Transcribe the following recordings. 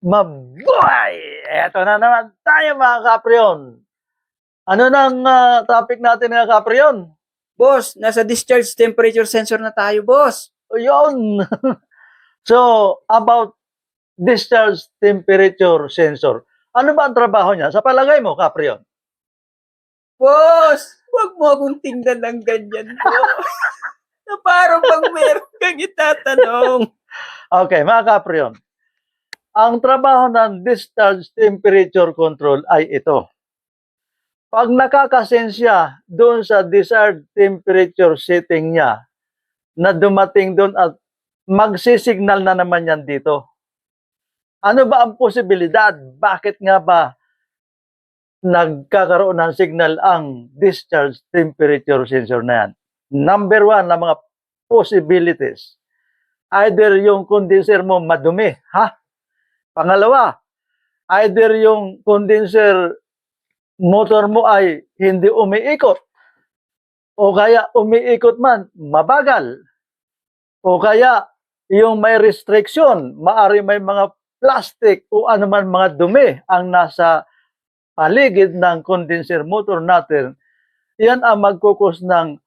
Mabuhay! Eto na naman tayo mga kapryon. Ano nang topic natin mga kapryon? Boss, nasa discharge temperature sensor na tayo, boss. O yun. So, about discharge temperature sensor. Ano ba ang trabaho niya? Sa palagay mo, kapryon? Boss, wag mo akong tingnan ng ganyan, boss. Na parang bang meron kang itatanong. Okay, mga kapryon. Ang trabaho ng discharge temperature control ay ito. Pag nakakasensya doon sa desired temperature setting niya na dumating doon at magsisignal na naman yan dito. Ano ba ang posibilidad? Bakit nga ba nagkakaroon ng signal ang discharge temperature sensor na yan? Number one na mga possibilities. Either yung condenser mo madumi, ha? Pangalawa, either yung condenser motor mo ay hindi umiikot o kaya umiikot man, mabagal. O kaya yung may restriction, maari may mga plastic o anuman mga dumi ang nasa paligid ng condenser motor natin. Yan ang magkukos ng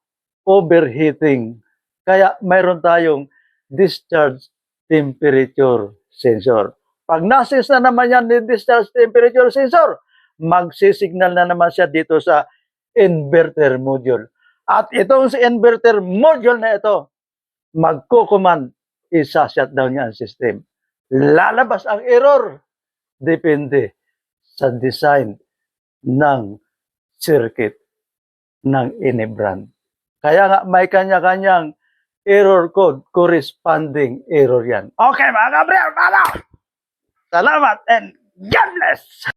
overheating. Kaya mayroon tayong discharge temperature sensor. Pag nasense na naman yan ng discharge temperature sensor, magsisignal na naman siya dito sa inverter module. At itong si inverter module na ito, magkukuman, isa-shutdown niya ang system. Lalabas ang error. Depende sa design ng circuit ng inibran. Kaya nga may kanya-kanyang error code, corresponding error yan. Okay mga kabrel, salamat and God bless!